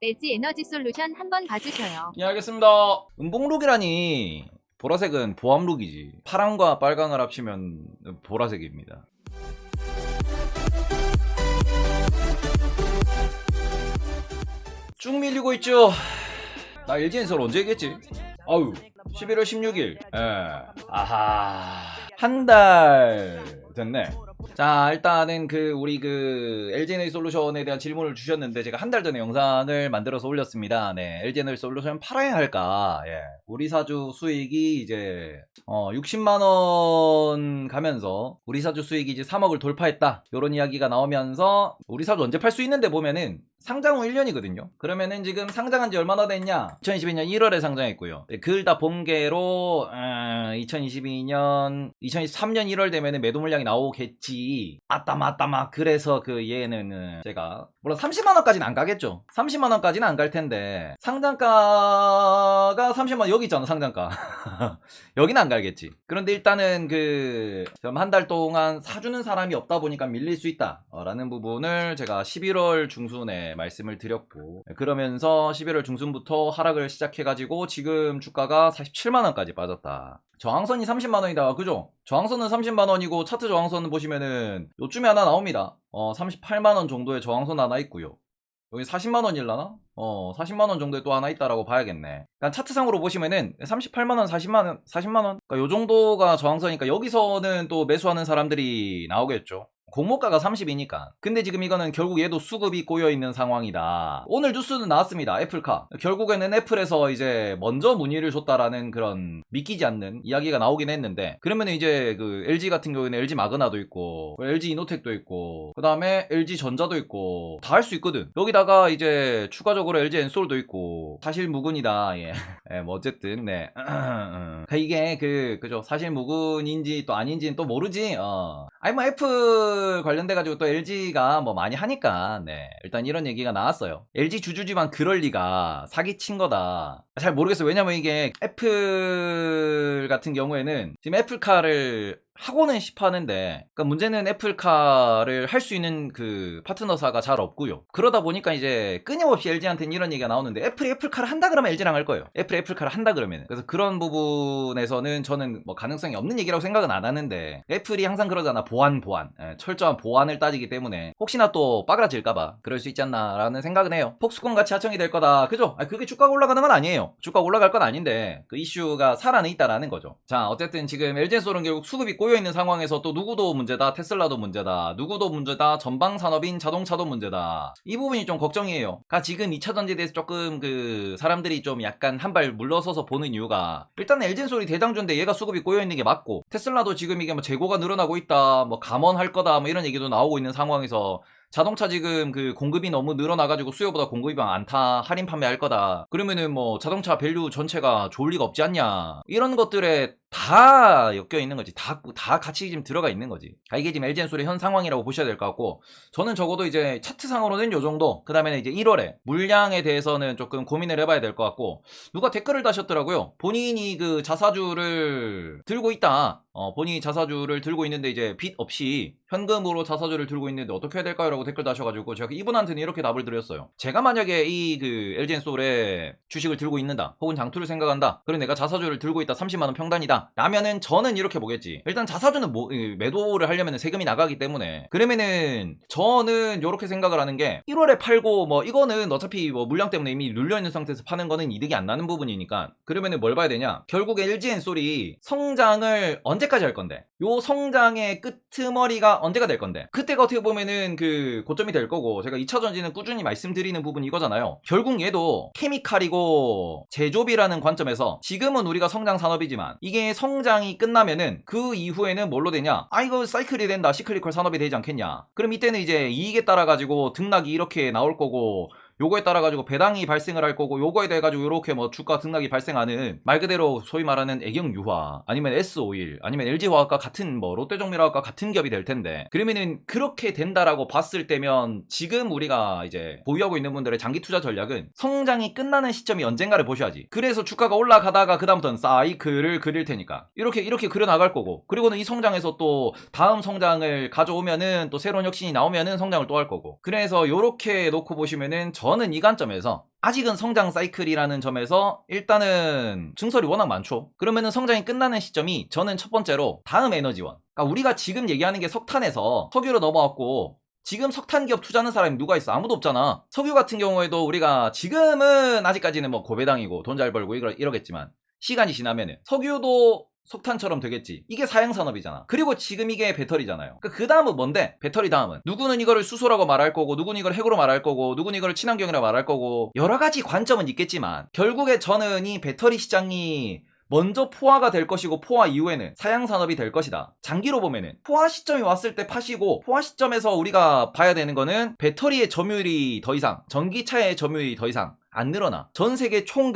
LG 에너지 솔루션 한번 봐주셔요. 예, 알겠습니다. 은봉룩이라니 보라색은 보암룩이지. 파랑과 빨강을 합치면 보라색입니다. 쭉 밀리고 있죠. 나 LG엔솔 언제 얘기했지? 아유, 11월 16일. 예. 아하. 한 달 됐네. 자, 일단은 우리 LG에너지 솔루션에 대한 질문을 주셨는데, 제가 한 달 전에 영상을 만들어서 올렸습니다. 네, LG에너지 솔루션 팔아야 할까? 예. 우리 사주 수익이 이제 60만원 가면서 우리 사주 수익이 이제 3억을 돌파했다, 요런 이야기가 나오면서 우리 사주 언제 팔 수 있는데 보면은 상장 후 1년이거든요. 그러면은 지금 상장한 지 얼마나 됐냐? 2022년 1월에 상장했고요. 글 다 본계로 2023년 1월 되면은 매도 물량이 나오겠지. 맞다. 그래서 얘는 제가 물론 30만원까지는 안 가겠죠. 30만원까지는 안 갈 텐데 상장가가 30만원 여기 있잖아, 상장가. 여기는 안 갈겠지. 그런데 일단은 한 달 동안 사주는 사람이 없다 보니까 밀릴 수 있다 라는 부분을 제가 11월 중순에 말씀을 드렸고, 그러면서 11월 중순부터 하락을 시작해가지고 지금 주가가 47만원까지 빠졌다. 저항선이 30만원이다, 그죠? 저항선은 30만원이고 차트 저항선은 보시면은 요쯤에 하나 나옵니다. 38만원 정도의 저항선 하나 있고요. 여기 40만원일라나? 40만원 정도에 또 하나 있다라고 봐야겠네. 그러니까 차트상으로 보시면은 38만원, 40만원? 그러니까 요 정도가 저항선이니까 여기서는 또 매수하는 사람들이 나오겠죠. 공모가가 30이니까. 근데 지금 이거는 결국 얘도 수급이 꼬여있는 상황이다. 오늘 뉴스는 나왔습니다. 애플카. 결국에는 애플에서 이제 먼저 문의를 줬다라는 그런 믿기지 않는 이야기가 나오긴 했는데, 그러면 이제 LG 같은 경우에는 LG 마그나도 있고 LG 이노텍도 있고 그 다음에 LG 전자도 있고 다 할 수 있거든. 여기다가 이제 추가적으로 LG 엔솔도 있고 사실 무근이다. 예. 예, 뭐 어쨌든 네. 이게 그죠, 사실 무근인지 또 아닌지는 또 모르지. 아니 뭐 애플 관련돼가지고 또 LG가 뭐 많이 하니까, 네, 일단 이런 얘기가 나왔어요. LG 주주지만 그럴 리가, 사기친 거다. 잘 모르겠어요. 왜냐면 이게 애플 같은 경우에는 지금 애플카를 하고는 싶어하는데, 그러니까 문제는 애플카를 할 수 있는 파트너사가 잘 없고요. 그러다 보니까 이제 끊임없이 LG한테는 이런 얘기가 나오는데, 애플이 애플카를 한다 그러면 LG랑 할 거예요. 애플이 애플카를 한다 그러면. 그래서 그런 부분에서는 저는 뭐 가능성이 없는 얘기라고 생각은 안 하는데, 애플이 항상 그러잖아. 보안. 철저한 보안을 따지기 때문에 혹시나 또 빠그라질까봐 그럴 수 있지 않나 라는 생각은 해요. 폭스콘 같이 하청이 될 거다, 그죠? 그게 주가가 올라가는 건 아니에요. 주가가 올라갈 건 아닌데 그 이슈가 살아는 있다라는 거죠. 자, 어쨌든 지금 LG엔솔은 결국 수급이 꼬여있는 상황에서 또 누구도 문제다, 테슬라도 문제다, 누구도 문제다, 전방산업인 자동차도 문제다. 이 부분이 좀 걱정이에요. 그러니까 지금 2차전지에 대해서 조금 사람들이 좀 약간 한 발 물러서서 보는 이유가, 일단 LG엔솔이 대장주인데 얘가 수급이 꼬여있는 게 맞고, 테슬라도 지금 이게 뭐 재고가 늘어나고 있다, 뭐 감원할 거다, 뭐 이런 얘기도 나오고 있는 상황에서 자동차 지금 공급이 너무 늘어나가지고 수요보다 공급이 많다, 할인 판매할 거다, 그러면은 뭐 자동차 밸류 전체가 좋을 리가 없지 않냐, 이런 것들에 다 엮여 있는 거지. 다 같이 지금 들어가 있는 거지. 이게 지금 LG엔솔의 현 상황이라고 보셔야 될 것 같고, 저는 적어도 이제 차트상으로는 요 정도, 그 다음에는 이제 1월에 물량에 대해서는 조금 고민을 해봐야 될 것 같고, 누가 댓글을 다셨더라고요. 본인이 자사주를 들고 있다. 본인이 자사주를 들고 있는데 이제 빚 없이 현금으로 자사주를 들고 있는데 어떻게 해야 될까요? 라고 댓글 다셔가지고 제가 이분한테는 이렇게 답을 드렸어요. 제가 만약에 이 LG엔솔에 주식을 들고 있는다, 혹은 장투를 생각한다, 그리고 내가 자사주를 들고 있다, 30만원 평단이다 라면은 저는 이렇게 보겠지. 일단 자사주는 매도를 하려면 세금이 나가기 때문에, 그러면은 저는 이렇게 생각을 하는 게, 1월에 팔고 뭐 이거는 어차피 뭐 물량 때문에 이미 눌려있는 상태에서 파는 거는 이득이 안 나는 부분이니까, 그러면은 뭘 봐야 되냐, 결국 LG엔솔이 성장을 언제까지 할 건데, 요 성장의 끄트머리가 언제가 될 건데, 그때가 어떻게 보면은 고점이 될 거고, 제가 2차전지는 꾸준히 말씀드리는 부분이 이거잖아요. 결국 얘도 케미칼이고 제조비라는 관점에서 지금은 우리가 성장 산업이지만 이게 성장이 끝나면은 그 이후에는 뭘로 되냐, 이거 사이클이 된다, 시클리컬 산업이 되지 않겠냐. 그럼 이때는 이제 이익에 따라 가지고 등락이 이렇게 나올 거고, 요거에 따라 가지고 배당이 발생을 할 거고, 요거에 대해 가지고 요렇게 뭐 주가 등락이 발생하는, 말 그대로 소위 말하는 애경유화, 아니면 S-오일, 아니면 LG화학과 같은, 뭐 롯데정밀화학과 같은 기업이 될 텐데, 그러면은 그렇게 된다라고 봤을 때면 지금 우리가 이제 보유하고 있는 분들의 장기 투자 전략은 성장이 끝나는 시점이 언젠가를 보셔야지. 그래서 주가가 올라가다가 그다음부터는 사이클을 그릴 테니까 이렇게 그려 나갈 거고, 그리고는 이 성장에서 또 다음 성장을 가져오면은 또 새로운 혁신이 나오면은 성장을 또 할 거고, 그래서 요렇게 놓고 보시면은 저는 이 관점에서 아직은 성장 사이클이라는 점에서 일단은 증설이 워낙 많죠. 그러면은 성장이 끝나는 시점이 저는 첫 번째로 다음 에너지원. 그러니까 우리가 지금 얘기하는 게 석탄에서 석유로 넘어왔고 지금 석탄 기업 투자하는 사람이 누가 있어? 아무도 없잖아. 석유 같은 경우에도 우리가 지금은 아직까지는 뭐 고배당이고 돈 잘 벌고 이러겠지만 시간이 지나면은 석유도 석탄처럼 되겠지. 이게 사양산업이잖아. 그리고 지금 이게 배터리잖아요. 그 다음은 뭔데? 배터리 다음은 누구는 이거를 수소라고 말할 거고, 누구는 이걸 핵으로 말할 거고, 누구는 이걸 친환경이라고 말할 거고, 여러 가지 관점은 있겠지만 결국에 저는 이 배터리 시장이 먼저 포화가 될 것이고 포화 이후에는 사양산업이 될 것이다. 장기로 보면은 포화 시점이 왔을 때 파시고, 포화 시점에서 우리가 봐야 되는 거는 배터리의 점유율이 더 이상, 전기차의 점유율이 더 이상 안 늘어나. 전 세계 총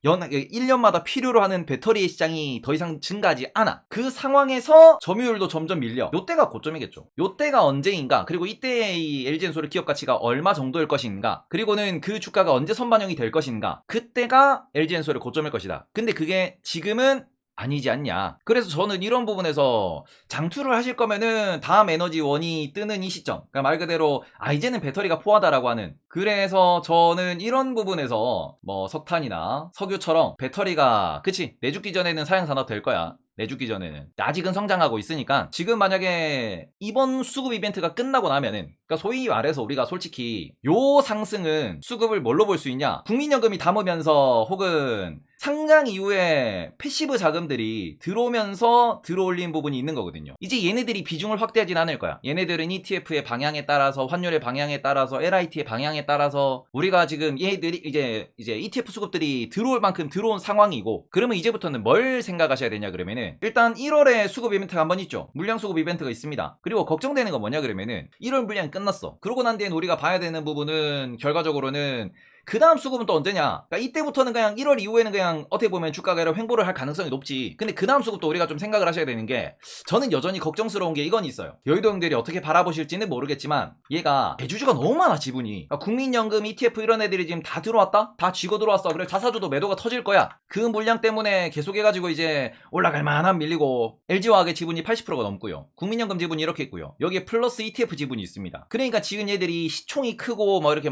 1년마다 필요로 하는 배터리의 시장이 더 이상 증가하지 않아. 그 상황에서 점유율도 점점 밀려. 요때가 고점이겠죠. 요때가 언제인가, 그리고 이때의 LG엔솔의 기업 가치가 얼마 정도일 것인가, 그리고는 그 주가가 언제 선반영이 될 것인가, 그때가 LG엔솔의 고점일 것이다. 근데 그게 지금은 아니지 않냐. 그래서 저는 이런 부분에서 장투를 하실 거면은 다음 에너지원이 뜨는 이 시점, 그러니까 말 그대로 이제는 배터리가 포화다라고 하는, 그래서 저는 이런 부분에서 뭐 석탄이나 석유처럼 배터리가 그치 내죽기 전에는 사양산업 될 거야. 내죽기 전에는 아직은 성장하고 있으니까, 지금 만약에 이번 수급 이벤트가 끝나고 나면은, 그러니까 소위 말해서 우리가 솔직히 요 상승은 수급을 뭘로 볼 수 있냐, 국민연금이 담으면서 혹은 상장 이후에 패시브 자금들이 들어오면서 들어올린 부분이 있는 거거든요. 이제 얘네들이 비중을 확대하진 않을 거야. 얘네들은 ETF의 방향에 따라서, 환율의 방향에 따라서, LIT의 방향에 따라서 우리가 지금 얘네들이 이제 ETF 수급들이 들어올 만큼 들어온 상황이고, 그러면 이제부터는 뭘 생각하셔야 되냐 그러면은, 일단 1월에 수급 이벤트가 한 번 있죠. 물량 수급 이벤트가 있습니다. 그리고 걱정되는 건 뭐냐 그러면은 1월 물량이 끝났어. 그러고 난 뒤엔 우리가 봐야 되는 부분은 결과적으로는 그 다음 수급은 또 언제냐. 그러니까 이때부터는 그냥 1월 이후에는 그냥 어떻게 보면 주가가 횡보를 할 가능성이 높지. 근데 그 다음 수급도 우리가 좀 생각을 하셔야 되는 게, 저는 여전히 걱정스러운 게 이건 있어요. 여의도 형들이 어떻게 바라보실지는 모르겠지만 얘가 대주주가 너무 많아, 지분이. 그러니까 국민연금, ETF 이런 애들이 지금 다 들어왔다? 다 쥐고 들어왔어. 그래 자사주도 매도가 터질 거야. 그 물량 때문에 계속해가지고 이제 올라갈 만한 밀리고, LG화학의 지분이 80%가 넘고요. 국민연금 지분이 이렇게 있고요. 여기에 플러스 ETF 지분이 있습니다. 그러니까 지금 얘들이 시총이 크고 이렇게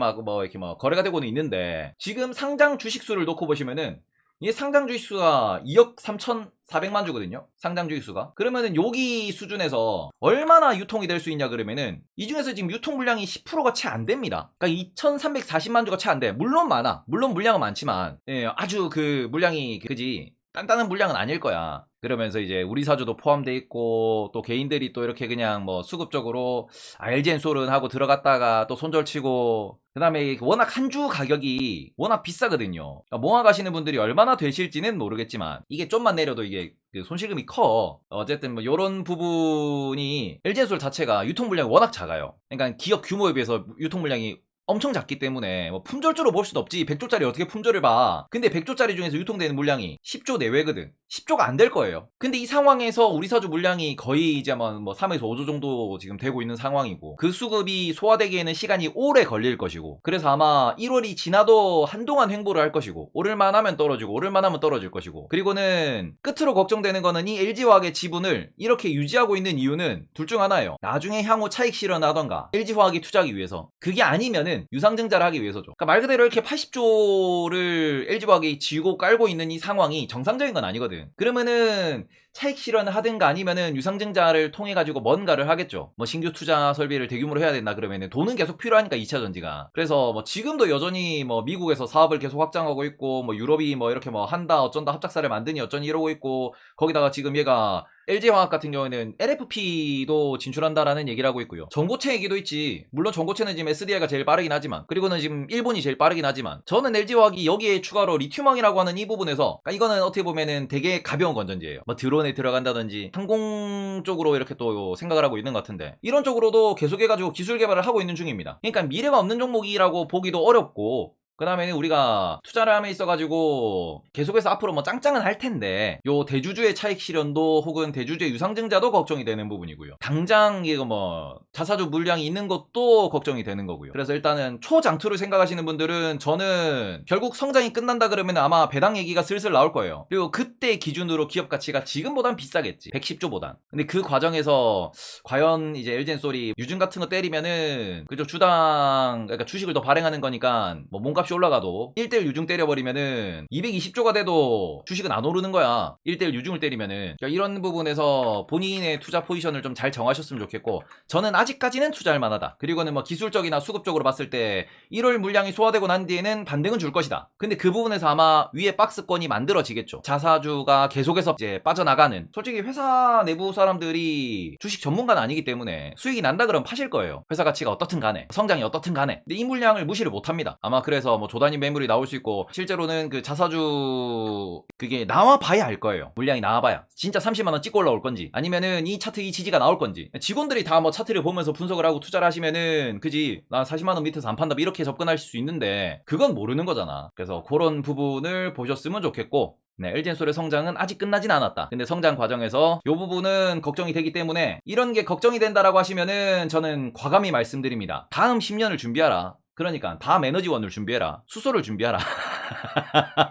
거래가 되고는 있는, 근데 지금 상장 주식수를 놓고 보시면은 이게 상장 주식수가 2억 3,400만 주거든요. 상장 주식수가. 그러면은 여기 수준에서 얼마나 유통이 될 수 있냐 그러면은, 이 중에서 지금 유통 물량이 10%가 채 안 됩니다. 그러니까 2,340만 주가 채 안 돼. 물론 많아. 물론 물량은 많지만, 아주 그 물량이 그지 단단한 물량은 아닐 거야. 그러면서 이제 우리 사주도 포함돼 있고, 또 개인들이 또 이렇게 그냥 뭐 수급적으로 LG엔솔은 하고 들어갔다가 또 손절치고, 그 다음에 워낙 한 주 가격이 워낙 비싸거든요. 그러니까 모아 가시는 분들이 얼마나 되실지는 모르겠지만 이게 좀만 내려도 이게 그 손실금이 커. 어쨌든 뭐 요런 부분이, LG엔솔 자체가 유통 물량이 워낙 작아요. 그러니까 기업 규모에 비해서 유통 물량이 엄청 작기 때문에 뭐 품절주로 볼 수도 없지. 100조짜리 어떻게 품절을 봐. 근데 100조짜리 중에서 유통되는 물량이 10조 내외거든. 10조가 안 될 거예요. 근데 이 상황에서 우리 사주 물량이 거의 이제 뭐 3에서 5조 정도 지금 되고 있는 상황이고, 그 수급이 소화되기에는 시간이 오래 걸릴 것이고, 그래서 아마 1월이 지나도 한동안 횡보를 할 것이고, 오를만 하면 떨어지고 오를만 하면 떨어질 것이고, 그리고는 끝으로 걱정되는 거는 이 LG화학의 지분을 이렇게 유지하고 있는 이유는 둘 중 하나예요. 나중에 향후 차익 실현하던가 LG화학이 투자하기 위해서. 그게 아니면은 유상증자를 하기 위해서죠. 그러니까 말 그대로 이렇게 80조를 LG화학이 쥐고 깔고 있는 이 상황이 정상적인 건 아니거든. 그러면은 차익 실현을 하든가 아니면은 유상증자를 통해 가지고 뭔가를 하겠죠. 뭐 신규 투자 설비를 대규모로 해야 된다 그러면은 돈은 계속 필요하니까 2차 전지가. 그래서 뭐 지금도 여전히 뭐 미국에서 사업을 계속 확장하고 있고, 뭐 유럽이 뭐 이렇게 뭐 한다 어쩐다 합작사를 만드니 어쩌니 이러고 있고, 거기다가 지금 얘가 LG화학 같은 경우에는 LFP도 진출한다라는 얘기를 하고 있고요. 전고체 얘기도 있지. 물론 전고체는 지금 SDI가 제일 빠르긴 하지만, 그리고는 지금 일본이 제일 빠르긴 하지만, 저는 LG화학이 여기에 추가로 리튬왕이라고 하는 이 부분에서, 그러니까 이거는 어떻게 보면은 되게 가벼운 건전지예요. 뭐 드론에 들어간다든지 항공 쪽으로 이렇게 또 생각을 하고 있는 것 같은데, 이런 쪽으로도 계속해가지고 기술 개발을 하고 있는 중입니다. 그러니까 미래가 없는 종목이라고 보기도 어렵고, 그 다음에는 우리가 투자를 함에 있어가지고 계속해서 앞으로 뭐 짱짱은 할 텐데 요 대주주의 차익 실현도 혹은 대주주의 유상증자도 걱정이 되는 부분이고요. 당장 이거 뭐 자사주 물량이 있는 것도 걱정이 되는 거고요. 그래서 일단은 초장투를 생각하시는 분들은 저는 결국 성장이 끝난다 그러면 아마 배당 얘기가 슬슬 나올 거예요. 그리고 그때 기준으로 기업 가치가 지금보단 비싸겠지. 110조보단. 근데 그 과정에서 과연 이제 LG엔솔이 유증 같은 거 때리면은 그죠, 주당 그러니까 주식을 더 발행하는 거니까 뭐 몸값이 올라가도 1대1 유증 때려버리면은 220조가 돼도 주식은 안 오르는 거야. 1대1 유증을 때리면은. 그러니까 이런 부분에서 본인의 투자 포지션을 좀 잘 정하셨으면 좋겠고, 저는 아직까지는 투자할 만하다. 그리고는 뭐 기술적이나 수급적으로 봤을 때 1월 물량이 소화되고 난 뒤에는 반등은 줄 것이다. 근데 그 부분에서 아마 위에 박스권이 만들어지겠죠. 자사주가 계속해서 이제 빠져나가는, 솔직히 회사 내부 사람들이 주식 전문가는 아니기 때문에 수익이 난다 그러면 파실 거예요. 회사 가치가 어떻든 간에, 성장이 어떻든 간에. 근데 이 물량을 무시를 못합니다. 아마 그래서 뭐 조단위 매물이 나올 수 있고, 실제로는 그 자사주 그게 나와봐야 알 거예요. 물량이 나와봐야 진짜 30만원 찍고 올라올 건지, 아니면은 이 차트 이 지지가 나올 건지. 직원들이 다 뭐 차트를 보면서 분석을 하고 투자를 하시면은 그지, 나 40만원 밑에서 안 판다 이렇게 접근하실 수 있는데 그건 모르는 거잖아. 그래서 그런 부분을 보셨으면 좋겠고, 네, LG엔솔의 성장은 아직 끝나진 않았다. 근데 성장 과정에서 이 부분은 걱정이 되기 때문에, 이런 게 걱정이 된다라고 하시면은 저는 과감히 말씀드립니다. 다음 10년을 준비하라. 그러니까 다음 에너지원을 준비해라. 수소를 준비하라.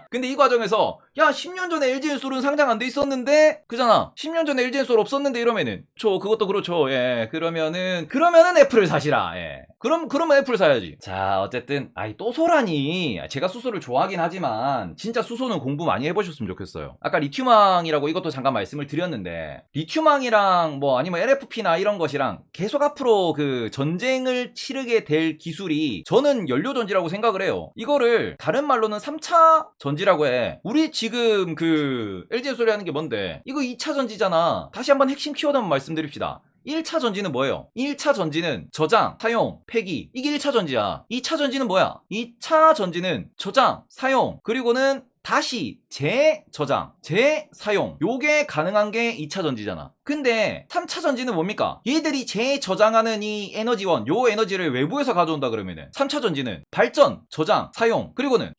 근데 이 과정에서 야 10년 전에 LG엔솔은 상장 안 돼 있었는데 그잖아. 10년 전에 LG엔솔 없었는데 이러면은 그것도 그렇죠. 예. 그러면은 애플을 사시라. 예. 그러면 애플 사야지. 자, 어쨌든 또 소라니. 제가 수소를 좋아하긴 하지만 진짜 수소는 공부 많이 해보셨으면 좋겠어요. 아까 리튬왕이라고 이것도 잠깐 말씀을 드렸는데, 리튬왕이랑 뭐 아니면 LFP나 이런 것이랑 계속 앞으로 그 전쟁을 치르게 될 기술이 저는 연료전지라고 생각을 해요. 이거를 다른 말로는 3차 전지라고 해. 우리 지금 그 LG엔솔이 하는 게 뭔데? 이거 2차 전지잖아. 다시 한번 핵심 키워드 한번 말씀드립시다. 1차 전지는 뭐예요? 1차 전지는 저장, 사용, 폐기. 이게 1차 전지야. 2차 전지는 뭐야? 2차 전지는 저장, 사용, 그리고는 다시 재저장, 재사용. 요게 가능한 게 2차 전지잖아. 근데 3차 전지는 뭡니까? 얘들이 재저장하는 이 에너지원, 요 에너지를 외부에서 가져온다 그러면은 3차 전지는 발전, 저장, 사용, 그리고는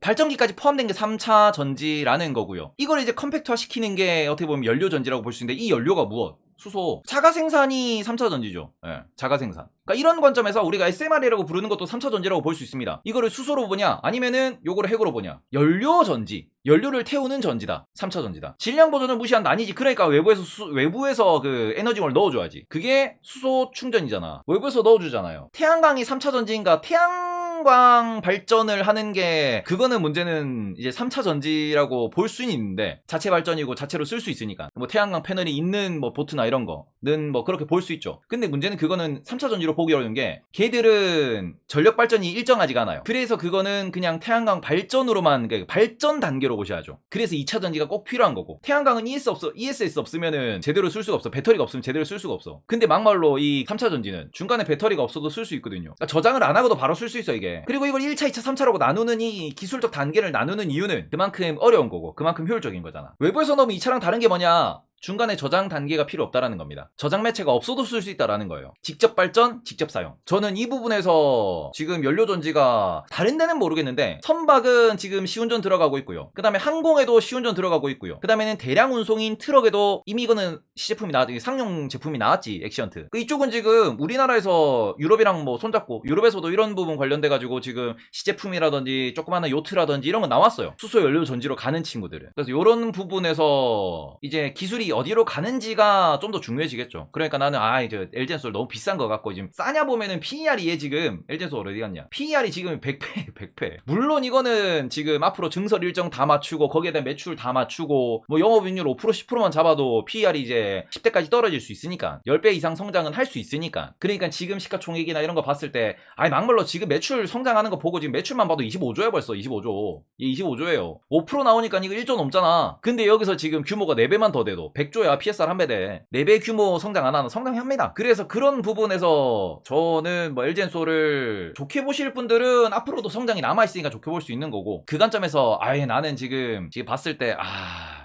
발전기까지 포함된 게 3차 전지라는 거고요. 이걸 이제 컴팩트화 시키는 게 어떻게 보면 연료 전지라고 볼 수 있는데, 이 연료가 무엇? 수소. 자가 생산이 3차 전지죠. 예, 자가 생산. 그러니까 이런 관점에서 우리가 SMR이라고 부르는 것도 3차 전지라고 볼 수 있습니다. 이거를 수소로 보냐, 아니면은 요거를 핵으로 보냐. 연료 전지. 연료를 태우는 전지다. 3차 전지다. 질량 보존을 무시한다 아니지. 그러니까 외부에서 그 에너지원을 넣어줘야지. 그게 수소 충전이잖아. 외부에서 넣어주잖아요. 태양광이 3차 전지인가? 태양광 발전을 하는 게, 그거는 문제는 이제 3차 전지라고 볼 수는 있는데, 자체 발전이고 자체로 쓸 수 있으니까. 뭐 태양광 패널이 있는 뭐 보트나 이런 거는 뭐 그렇게 볼 수 있죠. 근데 문제는 그거는 3차 전지로 보기 어려운 게, 걔들은 전력 발전이 일정하지가 않아요. 그래서 그거는 그냥 태양광 발전으로만, 그러니까 발전 단계로 보셔야죠. 그래서 2차 전지가 꼭 필요한 거고, 태양광은 ESS 없으면은 제대로 쓸 수가 없어. 배터리가 없으면 제대로 쓸 수가 없어. 근데 막말로 이 3차 전지는 중간에 배터리가 없어도 쓸 수 있거든요. 그러니까 저장을 안 하고도 바로 쓸 수 있어 이게. 그리고 이걸 1차, 2차, 3차라고 나누는 이 기술적 단계를 나누는 이유는 그만큼 어려운 거고 그만큼 효율적인 거잖아. 외부에서 넣으면 2차랑 다른 게 뭐냐? 중간에 저장 단계가 필요 없다라는 겁니다. 저장 매체가 없어도 쓸 수 있다라는 거예요. 직접 발전, 직접 사용. 저는 이 부분에서 지금 연료전지가 다른 데는 모르겠는데, 선박은 지금 시운전 들어가고 있고요. 그 다음에 항공에도 시운전 들어가고 있고요. 그 다음에는 대량 운송인 트럭에도 이미 이거는 시제품이 나왔지, 상용 제품이 나왔지, 액시언트. 이쪽은 지금 우리나라에서 유럽이랑 뭐 손잡고, 유럽에서도 이런 부분 관련돼가지고 지금 시제품이라든지 조그마한 요트라든지 이런 거 나왔어요. 수소 연료전지로 가는 친구들은. 그래서 이런 부분에서 이제 기술이 어디로 가는지가 좀 더 중요해지겠죠. 그러니까 나는 이제 LG엔솔 너무 비싼 거 같고, 지금 싸냐 보면은 PER이 얘 지금 LG엔솔 어디 갔냐? PER이 지금 100배. 물론 이거는 지금 앞으로 증설 일정 다 맞추고 거기에 대한 매출 다 맞추고 뭐 영업이익률 5% 10%만 잡아도 PER이 이제 10대까지 떨어질 수 있으니까, 10배 이상 성장은 할 수 있으니까. 그러니까 지금 시가총액이나 이런 거 봤을 때 막말로 지금 매출 성장하는 거 보고 지금 매출만 봐도 25조야 벌써. 25조. 얘 25조예요. 5% 나오니까 이거 1조 넘잖아. 근데 여기서 지금 규모가 4배만 더 돼도 100조야. PSR 한 배 돼. 4배 규모 성장 안 하나? 성장합니다. 그래서 그런 부분에서 저는 뭐 LG엔솔을 좋게 보실 분들은 앞으로도 성장이 남아있으니까 좋게 볼 수 있는 거고, 그 관점에서 나는 지금 봤을 때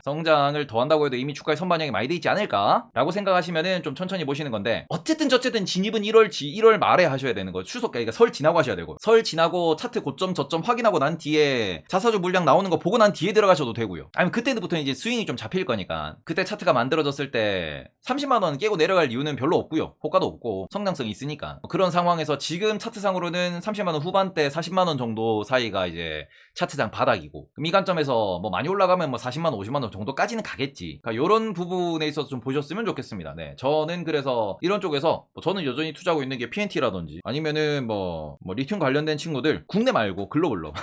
성장을 더한다고 해도 이미 주가의 선반영이 많이 돼 있지 않을까 라고 생각하시면은 좀 천천히 보시는 건데, 어쨌든 진입은 1월 말에 하셔야 되는 거예요. 추석, 그러니까 설 지나고 하셔야 되고, 설 지나고 차트 고점 저점 확인하고 난 뒤에 자사주 물량 나오는 거 보고 난 뒤에 들어가셔도 되고요. 아니면 그때부터 이제 스윙이 좀 잡힐 거니까 그때 차트가 만들어졌을 때 30만원 깨고 내려갈 이유는 별로 없고요. 호가도 없고 성장성이 있으니까. 그런 상황에서 지금 차트상으로는 30만원 후반대 40만원 정도 사이가 이제 차트장 바닥이고, 그럼 이 관점에서 뭐 많이 올라가면 뭐 40만원 50만원 정도까지는 가겠지. 그러니까 이런 부분에 있어서 좀 보셨으면 좋겠습니다. 네, 저는 그래서 이런 쪽에서 저는 여전히 투자하고 있는 게 PNT라든지 아니면은 뭐 리튬 관련된 친구들, 국내 말고 글로벌로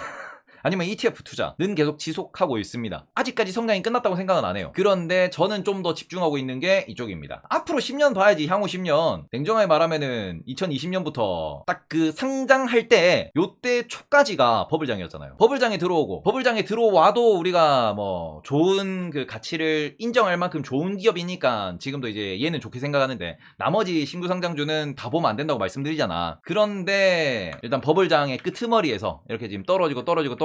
아니면 ETF 투자는 계속 지속하고 있습니다. 아직까지 성장이 끝났다고 생각은 안 해요. 그런데 저는 좀 더 집중하고 있는 게 이쪽입니다. 앞으로 10년 봐야지. 향후 10년. 냉정하게 말하면은 2020년부터 딱 그 상장할 때 요때 초까지가 버블장이었잖아요. 버블장에 들어오고, 버블장에 들어와도 우리가 뭐 좋은 그 가치를 인정할 만큼 좋은 기업이니까 지금도 이제 얘는 좋게 생각하는데, 나머지 신규 상장주는 다 보면 안 된다고 말씀드리잖아. 그런데 일단 버블장의 끄트머리에서 이렇게 지금 떨어지고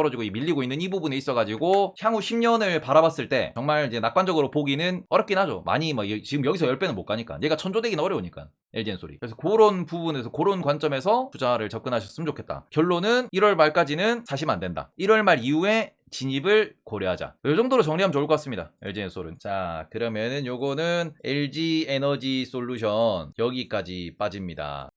밀리고 있는 이 부분에 있어가지고 향후 10년을 바라봤을 때 정말 이제 낙관적으로 보기는 어렵긴 하죠. 많이 뭐 지금 여기서 10배는 못 가니까, 얘가 천조되기는 어려우니까, LG엔솔이. 그래서 그런 부분에서, 그런 관점에서 투자를 접근하셨으면 좋겠다. 결론은 1월 말까지는 사시면 안 된다. 1월 말 이후에 진입을 고려하자. 이 정도로 정리하면 좋을 것 같습니다. LG엔솔은. 자, 그러면은 요거는 LG에너지 솔루션 여기까지 빠집니다.